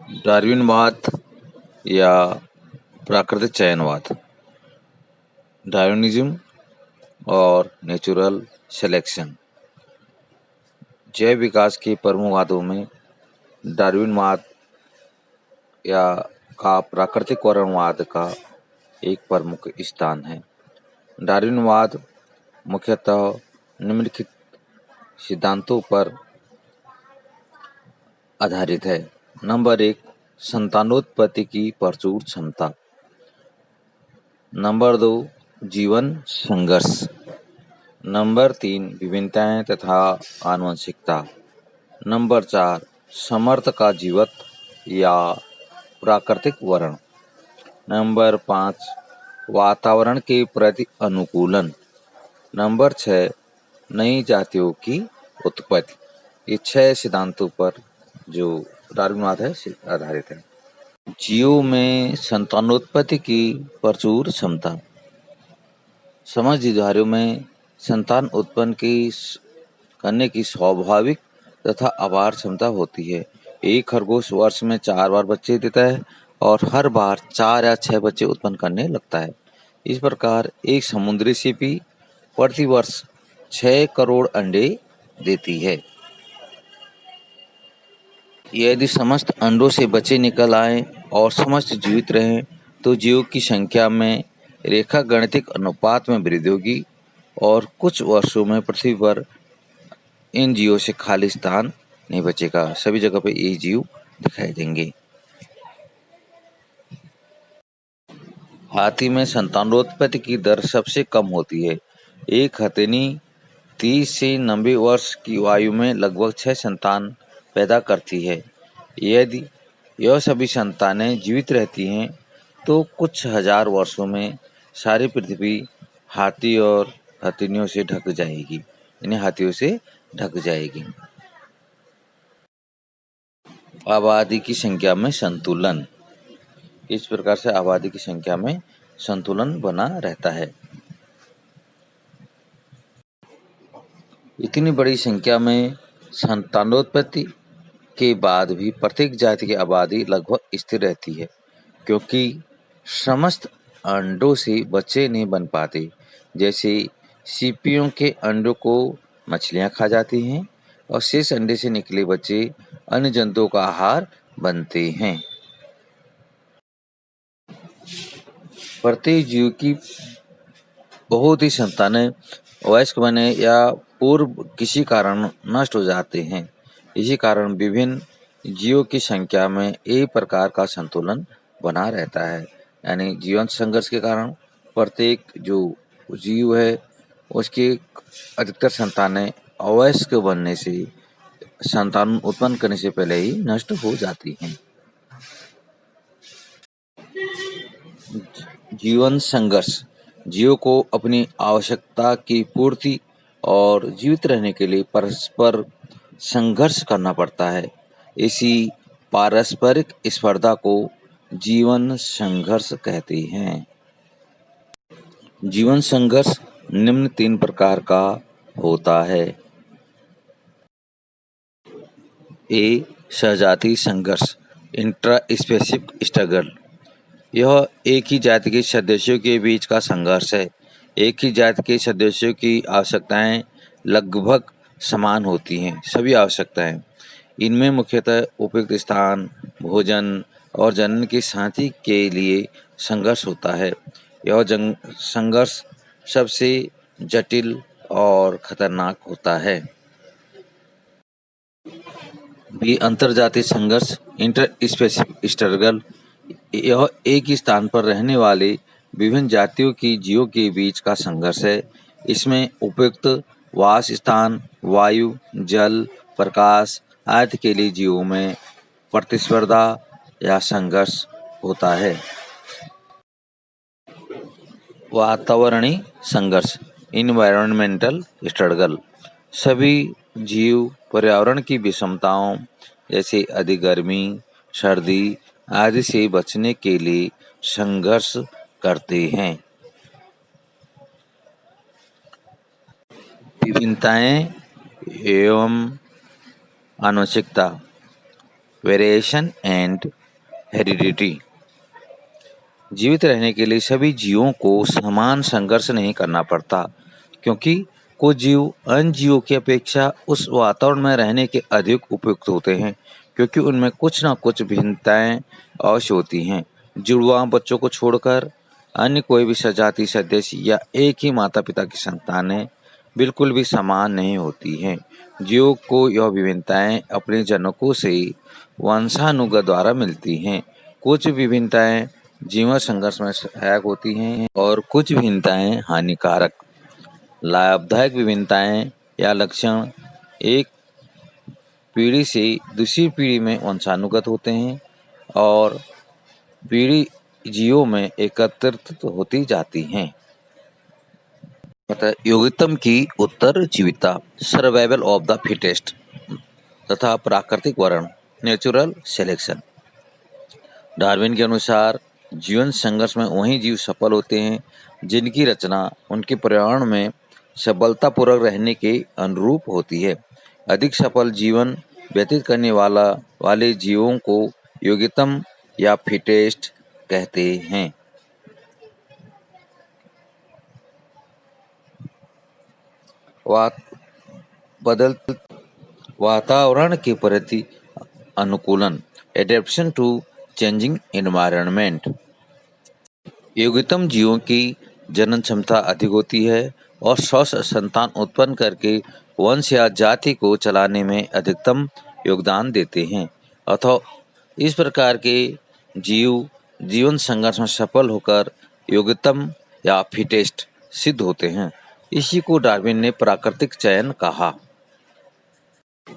डार्विनवाद या प्राकृतिक चयनवाद, डार्विनिज्म और नेचुरल सिलेक्शन। जैव विकास के प्रमुख वादों में डार्विनवाद या का प्राकृतिक वर्णनवाद का एक प्रमुख स्थान है। डार्विनवाद मुख्यतः निम्नलिखित सिद्धांतों पर आधारित है। नंबर 1, संतानोत्पत्ति की प्रचुर क्षमता। नंबर 2, जीवन संघर्ष। नंबर 3, विभिन्नताएं तथा आनुवंशिकता। नंबर 4, समर्थ का जीवत्व या प्राकृतिक वर्ण। नंबर 5, वातावरण के प्रति अनुकूलन। नंबर 6, नई जातियों की उत्पत्ति। ये 6 सिद्धांतों पर जो डार्विनवाद है आधारित है। जीवों में संतानोत्पत्ति की प्रचुर क्षमता। समस्त जीवधारियों में संतान उत्पन्न करने की स्वाभाविक तथा अपार क्षमता होती है। एक खरगोश वर्ष में 4 बार बच्चे देता है और हर बार 4 या 6 बच्चे उत्पन्न करने लगता है। इस प्रकार एक समुद्री सीपी प्रति वर्ष 6 करोड़ अंडे देती है। यदि समस्त अंडों से बच्चे निकल आए और समस्त जीवित रहें तो जीवों की संख्या में रेखागणितिक अनुपात में वृद्धि होगी और कुछ वर्षों में पृथ्वी पर इन जीवों से खाली स्थान नहीं बचेगा। सभी जगह पे यही जीव दिखाई देंगे। हाथी में संतानोत्पत्ति की दर सबसे कम होती है। एक हथिनी 30 से 90 वर्ष की आयु में लगभग 6 संतान पैदा करती है। यदि यह सभी संतानें जीवित रहती हैं तो कुछ हजार वर्षों में सारी पृथ्वी हाथी और हथिनियों से ढक जाएगी, यानी हाथियों से ढक जाएगी। आबादी की संख्या में संतुलन। इस प्रकार से आबादी की संख्या में संतुलन बना रहता है। इतनी बड़ी संख्या में संतानोत्पत्ति के बाद भी प्रत्येक जाति की आबादी लगभग स्थिर रहती है, क्योंकि समस्त अंडों से बच्चे नहीं बन पाते। जैसे सीपियों के अंडों को मछलियां खा जाती हैं और शेष अंडे से निकले बच्चे अन्य जंतुओं का आहार बनते हैं। प्रत्येक जीव की बहुत ही संतानें वयस्क बने या पूर्व किसी कारण नष्ट हो जाते हैं। इसी कारण विभिन्न जीवों की संख्या में एक प्रकार का संतुलन बना रहता है, यानी जीवन संघर्ष के कारण प्रत्येक जो जीव है उसकी अधिकतर संतानें अवयस्क बनने से, संतान उत्पन्न करने से पहले ही नष्ट हो जाती हैं। जीवन संघर्ष। जीवों को अपनी आवश्यकता की पूर्ति और जीवित रहने के लिए परस्पर संघर्ष करना पड़ता है। इसी पारस्परिक स्पर्धा को जीवन संघर्ष कहते हैं। जीवन संघर्ष निम्न 3 प्रकार का होता है। ए, सहजाति संघर्ष, इंट्रा स्पेसिफिक स्ट्रगल। यह एक ही जाति के सदस्यों के बीच का संघर्ष है। एक ही जाति के सदस्यों की आवश्यकताएं लगभग समान होती हैं, सभी आवश्यकताएं। इनमें मुख्यतः उपयुक्त स्थान, भोजन और जनन के साथी के लिए संघर्ष होता है। यह संघर्ष सबसे जटिल और खतरनाक होता है। भी अंतरजातीय संघर्ष, इंटर स्पेसिफिक स्ट्रगल। यह एक ही स्थान पर रहने वाले विभिन्न जातियों की जीवों के बीच का संघर्ष है। इसमें उपयुक्त वास स्थान, वायु, जल, प्रकाश आदि के लिए जीवों में प्रतिस्पर्धा या संघर्ष होता है। वातावरणीय संघर्ष, इन्वायरमेंटल स्ट्रगल। सभी जीव पर्यावरण की विषमताओं जैसे अधिक गर्मी, सर्दी आदि से बचने के लिए संघर्ष करते हैं। विभिन्नताएं एवं आनुवंशिकता। Variation and heredity. जीवित रहने के लिए सभी जीवों को समान संघर्ष नहीं करना पड़ता, क्योंकि कुछ जीव अन्य जीवों की अपेक्षा उस वातावरण में रहने के अधिक उपयुक्त होते हैं, क्योंकि उनमें कुछ न कुछ भिन्नताएं अवश्य होती हैं। जुड़वा बच्चों को छोड़कर अन्य कोई भी सजातीय सदस्य या एक ही माता पिता की संतानें बिल्कुल भी समान नहीं होती हैं। जीवों को यह विभिन्नताएं अपने जनकों से वंशानुगत द्वारा मिलती हैं। कुछ विभिन्नताएं जीवन संघर्ष में सहायक होती हैं और कुछ भिन्नताएं हानिकारक। लाभदायक विभिन्नताएं या लक्षण एक पीढ़ी से दूसरी पीढ़ी में वंशानुगत होते हैं और पीढ़ी जीवों में एकत्रित होती जाती हैं। योग्यतम की उत्तरजीविता, सर्वाइवल ऑफ द फिटेस्ट, तथा प्राकृतिक वर्ण, नेचुरल सिलेक्शन। डार्विन के अनुसार जीवन संघर्ष में वही जीव सफल होते हैं जिनकी रचना उनके पर्यावरण में सफलतापूर्वक रहने के अनुरूप होती है। अधिक सफल जीवन व्यतीत करने वाले जीवों को योग्यतम या फिटेस्ट कहते हैं। वातावरण के प्रति अनुकूलन, एडेप्शन टू चेंजिंग एनवायरनमेंट। योग्यतम जीवों की जनन क्षमता अधिक होती है और स्वस्थ संतान उत्पन्न करके वंश या जाति को चलाने में अधिकतम योगदान देते हैं। अतः इस प्रकार के जीव जीवन संघर्ष में सफल होकर योग्यतम या फिटेस्ट सिद्ध होते हैं। इसी को डार्विन ने प्राकृतिक चयन कहा।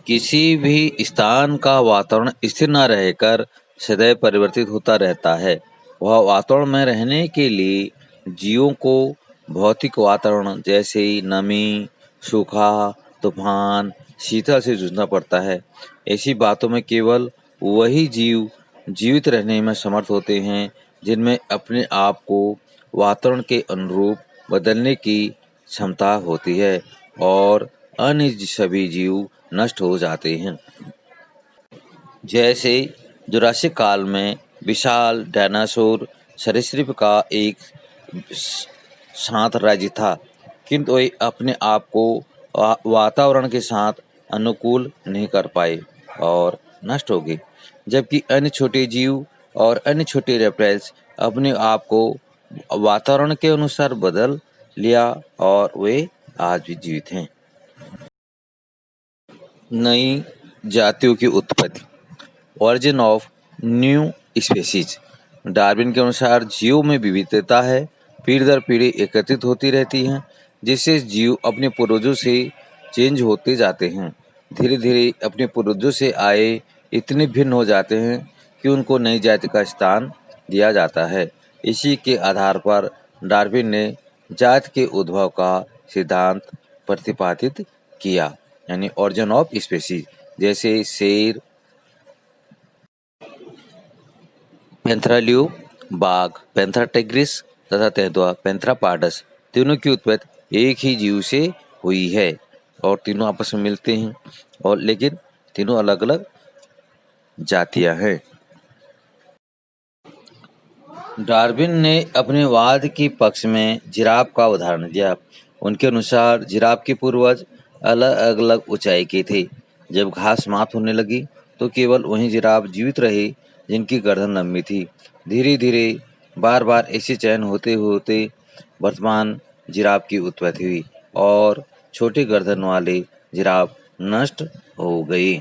किसी भी स्थान का वातावरण स्थिर न रहकर सदैव परिवर्तित होता रहता है। वह वातावरण में रहने के लिए जीवों को भौतिक वातावरण जैसे नमी, सूखा, तूफान, शीतल से जूझना पड़ता है। ऐसी बातों में केवल वही जीव जीवित रहने में समर्थ होते हैं जिनमें अपने आप को वातावरण के अनुरूप बदलने की क्षमता होती है और अन्य सभी जीव नष्ट हो जाते हैं। जैसे जुरासिक काल में विशाल डायनासोर सरीसृप का एक साथ राज्य था, किंतु वे अपने आप को वातावरण के साथ अनुकूल नहीं कर पाए और नष्ट हो गए, जबकि अन्य छोटे जीव और अन्य छोटे रेप्टाइल्स अपने आप को वातावरण के अनुसार बदल लिया और वे आज भी जीवित हैं। नई जातियों की उत्पत्ति, origin of new species. Darwin के अनुसार जीवों में विविधता है, पीढ़ी दर पीढ़ी एकत्रित होती रहती हैं, जिससे जीव अपने पूर्वजों से चेंज होते जाते हैं। धीरे धीरे अपने पूर्वजों से आए इतने भिन्न हो जाते हैं कि उनको नई जाति का स्थान दिया जाता है। इसी के आधार पर डार्विन ने जाति के उद्भव का सिद्धांत प्रतिपादित किया, यानी ऑरिजिन ऑफ स्पीशीज। जैसे शेर, पैंथरा ल्यू बाघ, पैंथरा टिग्रिस तथा तेंदुआ पैंथरा पार्डस, तीनों की उत्पत्ति एक ही जीव से हुई है और तीनों आपस में मिलते हैं और लेकिन तीनों अलग अलग जातियां हैं। डार्विन ने अपने वाद के पक्ष में जिराफ का उदाहरण दिया। उनके अनुसार जिराफ के पूर्वज अलग अलग ऊंचाई के थे। जब घास समाप्त होने लगी तो केवल वही जिराफ जीवित रहे जिनकी गर्दन लंबी थी। धीरे धीरे बार बार ऐसे चयन होते होते वर्तमान जिराफ की उत्पत्ति हुई और छोटे गर्दन वाले जिराफ नष्ट हो गए।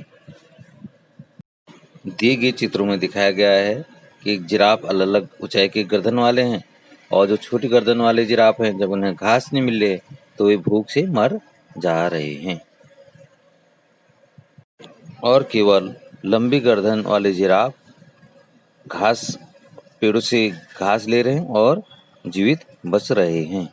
दिए गए चित्रों में दिखाया गया है कि जिराफ अलग अलग ऊंचाई के गर्दन वाले हैं और जो छोटी गर्दन वाले जिराफ हैं, जब उन्हें घास नहीं मिल रही तो वे भूख से मर जा रहे हैं और केवल लंबी गर्दन वाले जिराफ घास पेड़ों से घास ले रहे हैं और जीवित बच रहे हैं।